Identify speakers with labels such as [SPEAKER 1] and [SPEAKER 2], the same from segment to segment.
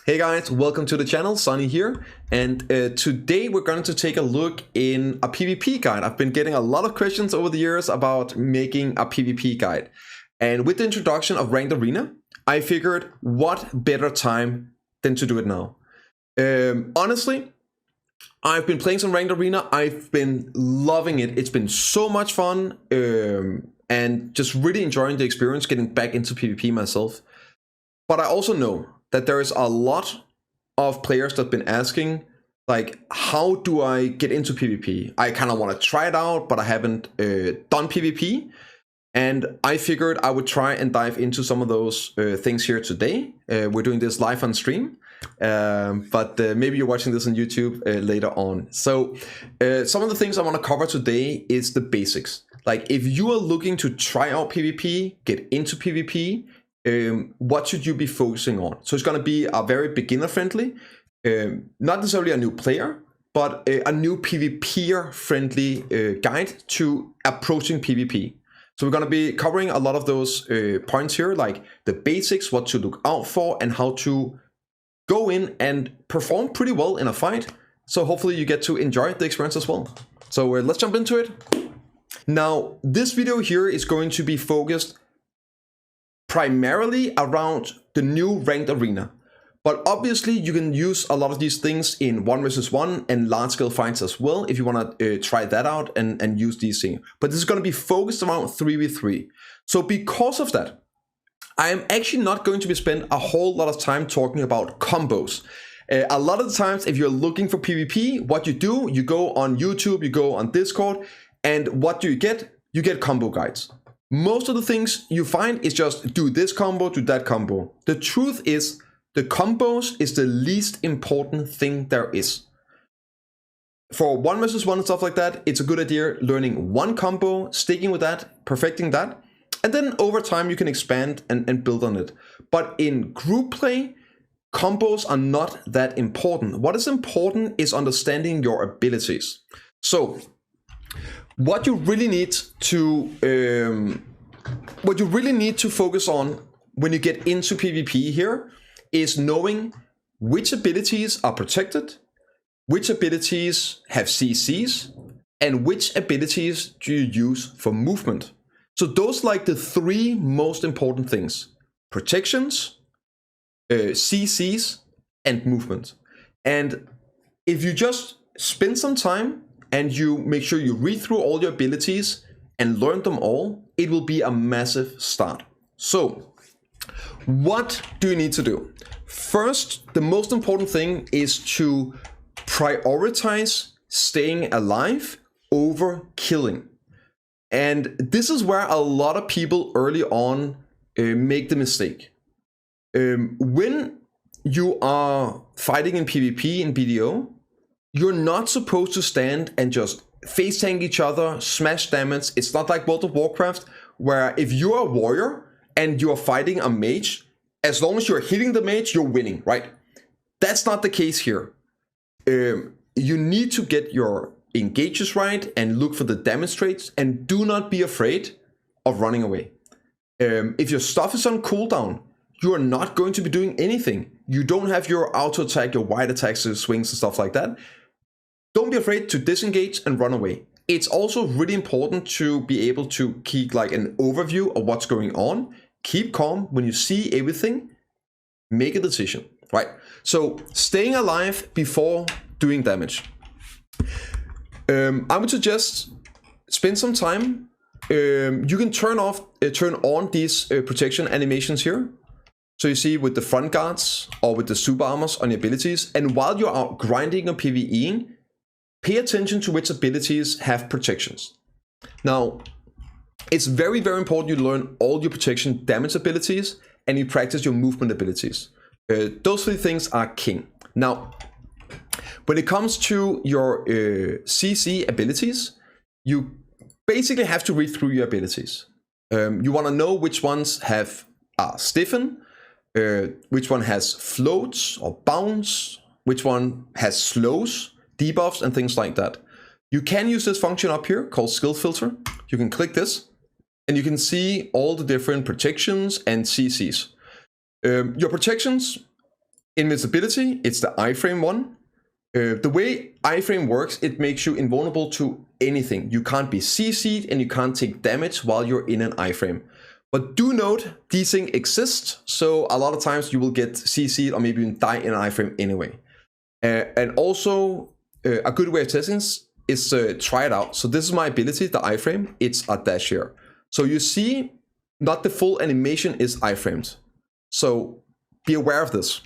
[SPEAKER 1] Hey guys, welcome to the channel, Sonny here, and today we're going to take a look in a PvP guide. I've been getting a lot of questions over the years about making a PvP guide, and with the introduction of Ranked Arena, I figured what better time than to do it now. Honestly, I've been playing some Ranked Arena, I've been loving it, it's been so much fun, and just really enjoying the experience getting back into PvP myself. But I also know that there is a lot of players that have been asking, like, how do I get into PvP? I kind of want to try it out, but I haven't done PvP. And I figured I would try and dive into some of those things here today. We're doing this live on stream, but maybe you're watching this on YouTube later on. So some of the things I want to cover today is the basics. Like, if you are looking to try out PvP, get into PvP, what should you be focusing on? So it's going to be a very beginner friendly, not necessarily a new player, but a new PvPer friendly guide to approaching PvP. So we're going to be covering a lot of those points here, like the basics, what to look out for, and how to go in and perform pretty well in a fight. So hopefully you get to enjoy the experience as well. So let's jump into it. Now, this video here is going to be focused primarily around the new Ranked Arena. But obviously you can use a lot of these things in 1 versus 1 and large scale fights as well if you want to try that out and use these things. But this is going to be focused around 3v3. So because of that, I am actually not going to be spend a whole lot of time talking about combos. A lot of the times if you're looking for PvP, what you do, you go on YouTube, you go on Discord, and what do you get? You get combo guides. Most of the things you find is just do this combo, do that combo. The truth is, the combos is the least important thing there is. For 1 versus 1 and stuff like that, it's a good idea learning one combo, sticking with that, perfecting that, and then over time you can expand and build on it. But in group play, combos are not that important. What is important is understanding your abilities. So what you really need to focus on when you get into PvP here is knowing which abilities are protected, which abilities have CCs, and which abilities do you use for movement. So those are like the 3 most important things: protections, CCs, and movement. And if you just spend some time and you make sure you read through all your abilities and learn them all, it will be a massive start. So what do you need to do? First, the most important thing is to prioritize staying alive over killing. And this is where a lot of people early on make the mistake. When you are fighting in PvP and BDO, you're not supposed to stand and just face tank each other, smash damage. It's not like World of Warcraft, where if you're a warrior and you're fighting a mage, as long as you're hitting the mage, you're winning, right? That's not the case here. You need to get your engages right and look for the damage traits, and do not be afraid of running away. If your stuff is on cooldown, you are not going to be doing anything. You don't have your auto attack, your wide attacks, swings and stuff like that. Don't be afraid to disengage and run away. It's also really important to be able to keep like an overview of what's going on. Keep calm when you see everything. Make a decision, right? So staying alive before doing damage. I would suggest spend some time. You can turn on these protection animations here. So you see with the front guards or with the super armors on your abilities. And while you're out grinding or PvEing, pay attention to which abilities have protections. Now, it's very, very important you learn all your protection damage abilities and you practice your movement abilities. Those 3 things are king. Now, when it comes to your CC abilities, you basically have to read through your abilities. You want to know which ones have stiffen, which one has floats or bounce, which one has slows, debuffs, and things like that. You can use this function up here called skill filter. You can click this and you can see all the different protections and CCs. Your protections Invincibility, it's the iframe one. The way iframe works, it makes you invulnerable to anything. You can't be CC'd and you can't take damage while you're in an iframe. But do note, these things exist, so a lot of times you will get CC'd or maybe even die in an iframe anyway. And also, a good way of testing this is to try it out. So this is my ability, the iframe. It's a dash here. So you see, not the full animation is iframed. So be aware of this.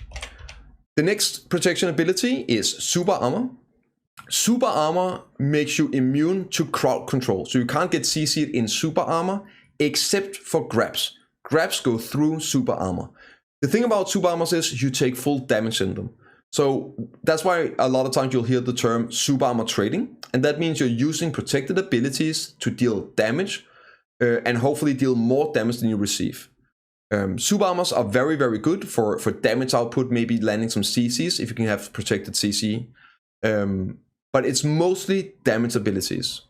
[SPEAKER 1] The next protection ability is Super Armor. Super Armor makes you immune to crowd control. So you can't get CC'd in Super Armor except for grabs. Grabs go through Super Armor. The thing about Super Armors is you take full damage in them. So that's why a lot of times you'll hear the term Super Armor trading. And that means you're using protected abilities to deal damage and hopefully deal more damage than you receive. Super Armors are very, very good for damage output, maybe landing some CCs if you can have protected CC. But it's mostly damage abilities.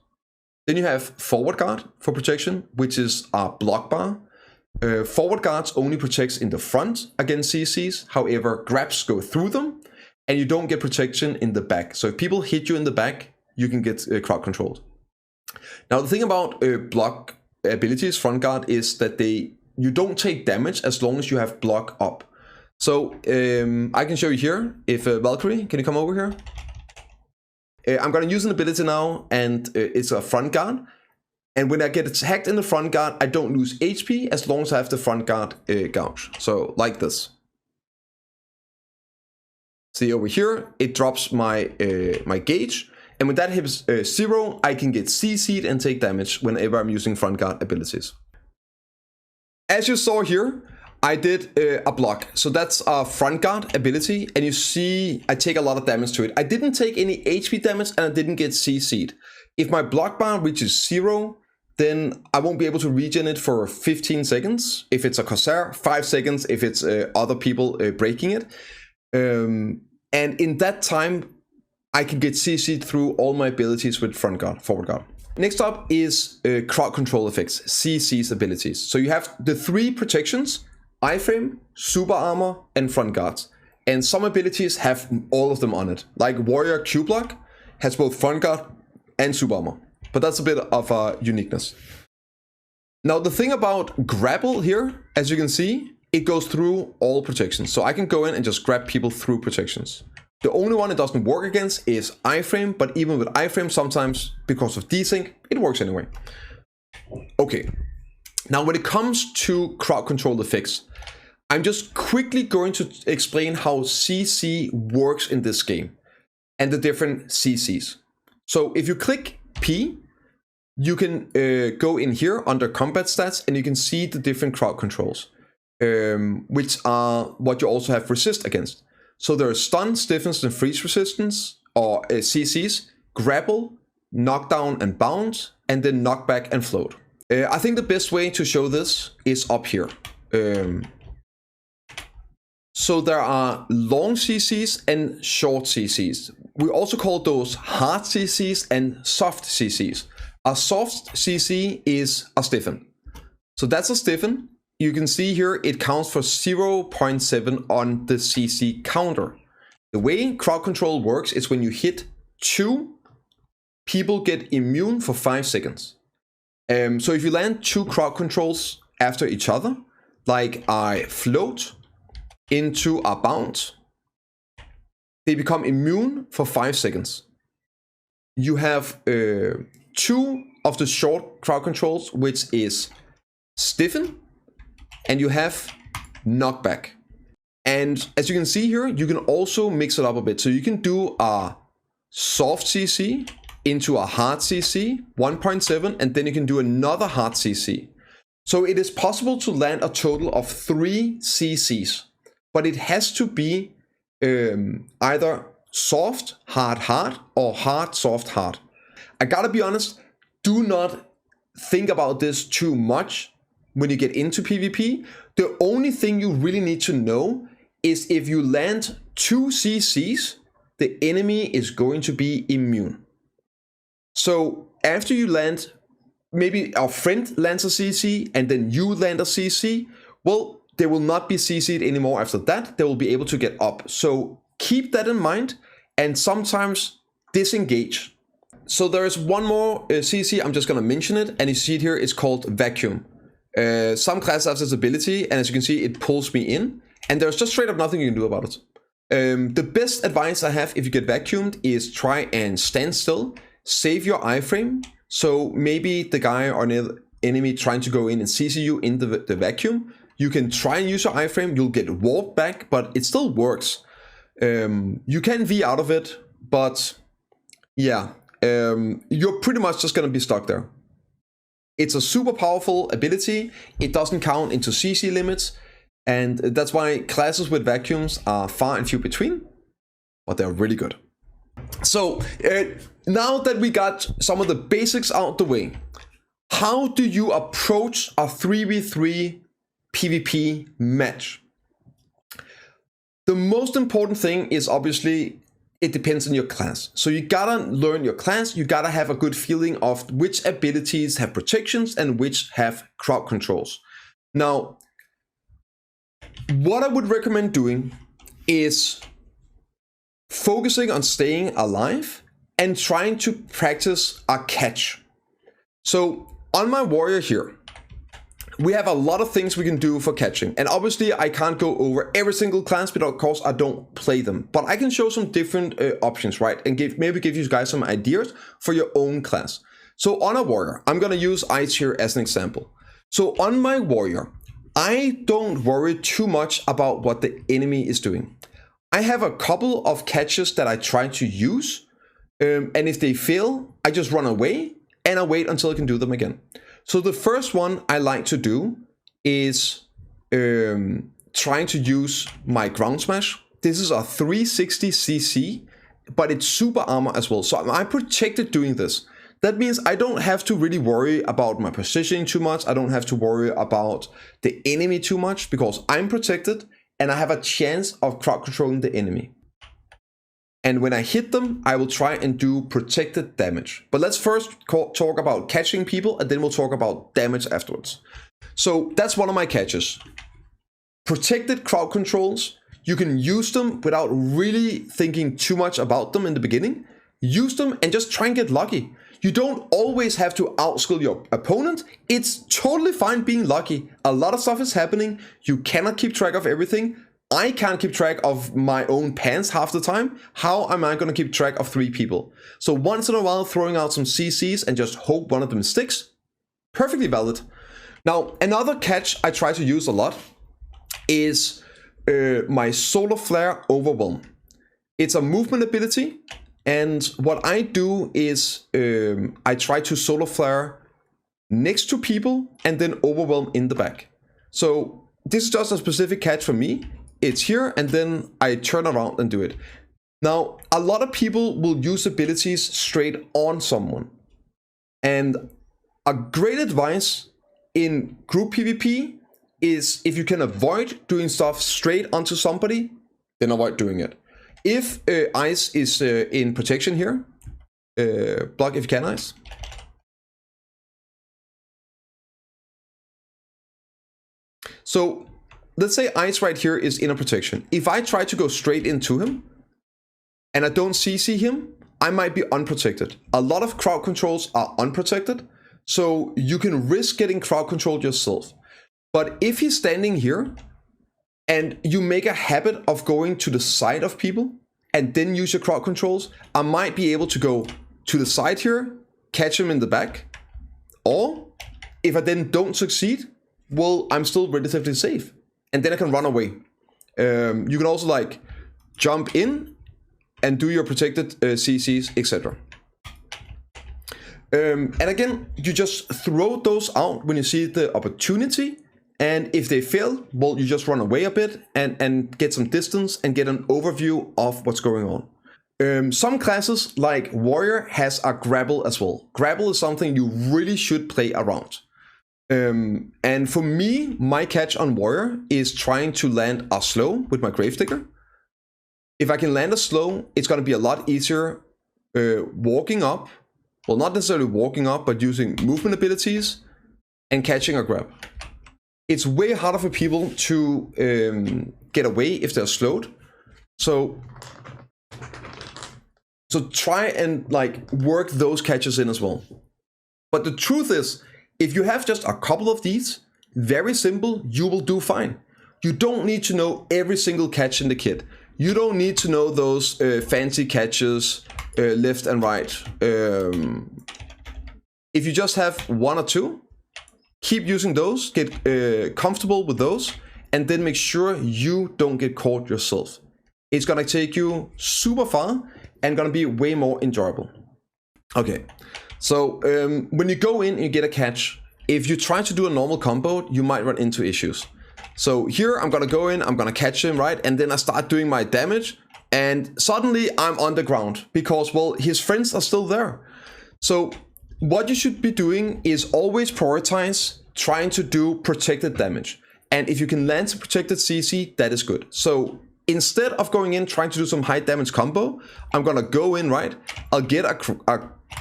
[SPEAKER 1] Then you have Forward Guard for protection, which is a block bar. Forward Guards only protects in the front against CCs. However, grabs go through them and you don't get protection in the back. So if people hit you in the back, you can get crowd controlled. Now the thing about block abilities, Front Guard, is that you don't take damage as long as you have block up. So I can show you here. If Valkyrie, can you come over here? I'm going to use an ability now, and it's a Front Guard. And when I get attacked in the Front Guard, I don't lose HP as long as I have the Front Guard gouge. So like this. See over here, it drops my my gauge. And when that hits 0, I can get CC'd and take damage whenever I'm using Front Guard abilities. As you saw here, I did a block. So that's a Front Guard ability. And you see I take a lot of damage to it. I didn't take any HP damage and I didn't get CC'd. If my block bar reaches 0, then I won't be able to regen it for 15 seconds. If it's a Corsair, 5 seconds if it's other people breaking it. And in that time, I can get CC'd through all my abilities with Front Guard, Forward Guard. Next up is crowd control effects, CC's abilities. So you have the 3 protections, iframe, Super Armor, and Front Guards. And some abilities have all of them on it. Like Warrior Q-Block has both Front Guard and Super Armor. But that's a bit of a uniqueness. Now the thing about grapple here, as you can see, it goes through all protections. So I can go in and just grab people through protections. The only one it doesn't work against is iframe, but even with iframe, sometimes because of desync, it works anyway. Okay, now when it comes to crowd control effects, I'm just quickly going to explain how CC works in this game and the different CCs. So if you click P, you can go in here under combat stats and you can see the different crowd controls, which are what you also have resist against. So there are stun, stiffness, and freeze resistance, or CCs, grapple, knockdown and bounce, and then knockback and float. I think the best way to show this is up here. So there are long CCs and short CCs. We also call those hard CCs and soft CCs. A soft CC is a stiffen. So that's a stiffen. You can see here it counts for 0.7 on the CC counter. The way crowd control works is when you hit 2, people get immune for 5 seconds. So if you land 2 crowd controls after each other, like I float into a bounce, they become immune for 5 seconds. You have 2 of the short crowd controls, which is stiffen, and you have knockback. And as you can see here, you can also mix it up a bit. So you can do a soft CC into a hard CC, 1.7, and then you can do another hard CC. So it is possible to land a total of 3 CCs, but it has to be either soft, hard, or hard, soft, hard. I gotta be honest, do not think about this too much when you get into PvP. The only thing you really need to know is if you land 2 CCs, the enemy is going to be immune. So after you land, maybe our friend lands a CC and then you land a CC, well, they will not be CC'd anymore after that. They will be able to get up. So keep that in mind and sometimes disengage. So there is one more CC, I'm just going to mention it, and you see it here, it's called Vacuum. Some classes have this ability, and as you can see, it pulls me in, and there's just straight up nothing you can do about it. The best advice I have if you get vacuumed is try and stand still, save your iframe, so maybe the guy or the enemy trying to go in and CC you in the vacuum, you can try and use your iframe, you'll get warped back, but it still works. You can V out of it, but yeah, you're pretty much just going to be stuck there. It's a super powerful ability, it doesn't count into CC limits, and that's why classes with vacuums are far and few between, but they're really good. So now that we got some of the basics out the way, how do you approach a 3v3 PvP match? The most important thing is obviously it depends on your class. So you gotta learn your class, you gotta have a good feeling of which abilities have protections and which have crowd controls. Now, what I would recommend doing is focusing on staying alive and trying to practice a catch. So on my warrior here, we have a lot of things we can do for catching. And obviously I can't go over every single class because I don't play them. But I can show some different options, right? And maybe give you guys some ideas for your own class. So on a warrior, I'm gonna use Ice here as an example. So on my warrior, I don't worry too much about what the enemy is doing. I have a couple of catches that I try to use. And if they fail, I just run away and I wait until I can do them again. So the first one I like to do is trying to use my ground smash. This is a 360 CC, but it's super armor as well. So I'm protected doing this. That means I don't have to really worry about my positioning too much. I don't have to worry about the enemy too much because I'm protected and I have a chance of crowd controlling the enemy. And when I hit them, I will try and do protected damage. But let's first talk about catching people and then we'll talk about damage afterwards. So that's one of my catches. Protected crowd controls, you can use them without really thinking too much about them in the beginning. Use them and just try and get lucky. You don't always have to outskill your opponent. It's totally fine being lucky. A lot of stuff is happening. You cannot keep track of everything. I can't keep track of my own pants half the time. How am I going to keep track of 3 people? So once in a while, throwing out some CCs and just hope one of them sticks, perfectly valid. Now, another catch I try to use a lot is my Solar Flare Overwhelm. It's a movement ability, and what I do is I try to Solar Flare next to people and then Overwhelm in the back. So this is just a specific catch for me. It's here and then I turn around and do it. Now, a lot of people will use abilities straight on someone. And a great advice in group PvP is if you can avoid doing stuff straight onto somebody, then avoid doing it. If Ice is in protection here, block if you can, Ice. So let's say Ice right here is in a protection. If I try to go straight into him and I don't CC him, I might be unprotected. A lot of crowd controls are unprotected, so you can risk getting crowd controlled yourself. But if he's standing here and you make a habit of going to the side of people and then use your crowd controls, I might be able to go to the side here, catch him in the back. Or if I then don't succeed, well, I'm still relatively safe. And then I can run away. You can also like jump in and do your protected CCs, etc. And again, you just throw those out when you see the opportunity. And if they fail, well, you just run away a bit and get some distance and get an overview of what's going on. Some classes like Warrior has a grapple as well. Grapple is something you really should play around. And for me, my catch on Warrior is trying to land a slow with my Gravedigger. If I can land a slow, it's going to be a lot easier walking up. Well, not necessarily walking up, but using movement abilities and catching a grab. it's way harder for people to get away if they're slowed. So try and like work those catches in as well. But the truth is, if you have just a couple of these, very simple, you will do fine. You don't need to know every single catch in the kit. You don't need to know those fancy catches left and right. If you just have one or two, keep using those, get comfortable with those, and then make sure you don't get caught yourself. It's gonna take you super far and gonna be way more enjoyable. Okay, so when you go in and you get a catch, if you try to do a normal combo, you might run into issues. So here I'm gonna go in, I'm gonna catch him, right? And then I start doing my damage, and suddenly I'm on the ground because, well, his friends are still there. So what you should be doing is always prioritize trying to do protected damage. And if you can land some protected CC, that is good. So instead of going in trying to do some high damage combo, I'm gonna go in, right? I'll get a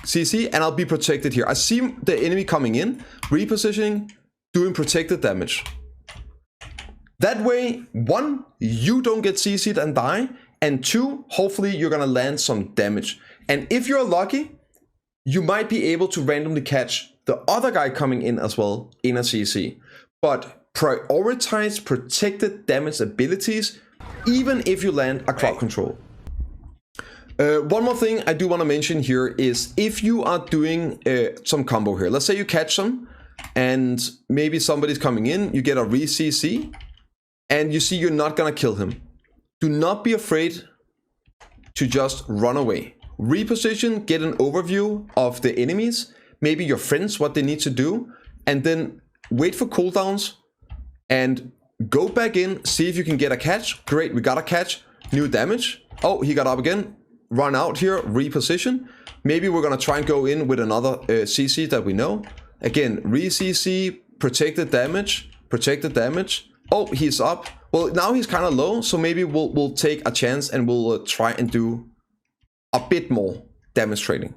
[SPEAKER 1] CC and I'll be protected here. I see the enemy coming in, repositioning, doing protected damage. That way, one, you don't get CC'd and die, and two, hopefully you're gonna land some damage. And if you're lucky, you might be able to randomly catch the other guy coming in as well in a CC. But prioritize protected damage abilities, even if you land a crowd control. One more thing I do want to mention here is if you are doing some combo here, let's say you catch some and maybe somebody's coming in, you get a re-CC and you see you're not gonna kill him. Do not be afraid to just run away. Reposition, get an overview of the enemies, maybe your friends, what they need to do, and then wait for cooldowns and go back in, see if you can get a catch. Great, we got a catch, new damage. Oh, he got up again. Run out here, reposition. Maybe we're gonna try and go in with another CC that we know. Again, re-CC, protected damage. Oh, he's up. Well, now he's kind of low, so maybe we'll take a chance and we'll try and do a bit more damage trading.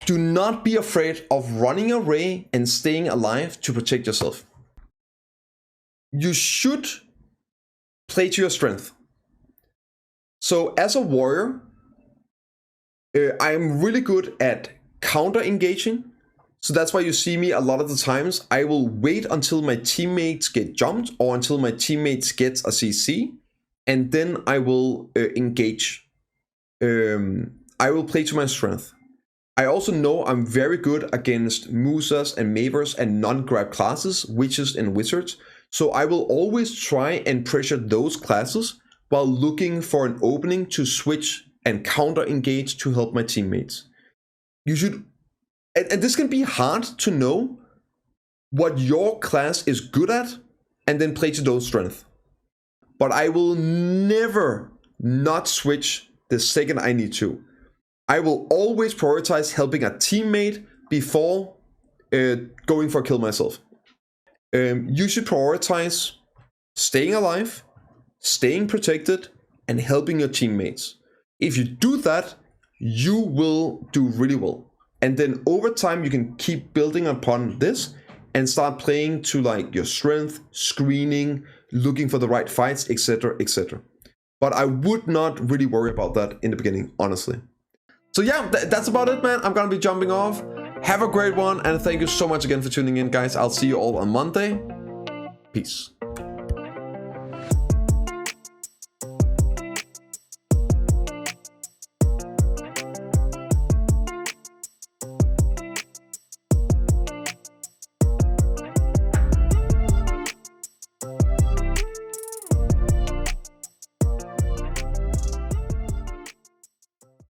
[SPEAKER 1] Do not be afraid of running away and staying alive to protect yourself. You should play to your strength. So as a warrior, I'm really good at counter engaging. So that's why you see me a lot of the times. I will wait until my teammates get jumped or until my teammates get a CC, and then I will engage. I will play to my strength. I also know I'm very good against Musas and Mavers and non-grab classes, witches and wizards. So I will always try and pressure those classes while looking for an opening to switch and counter engage to help my teammates. You should, and this can be hard to know what your class is good at and then play to those strengths. But I will never not switch the second I need to. I will always prioritize helping a teammate before going for a kill myself. You should prioritize staying alive, staying protected, and helping your teammates. If you do that, you will do really well. And then over time, you can keep building upon this and start playing to like your strength, screening, looking for the right fights, etc., etc. But I would not really worry about that in the beginning, honestly. So yeah, that's about it, man. I'm gonna be jumping off. Have a great one, and thank you so much again for tuning in, guys. I'll see you all on Monday. Peace.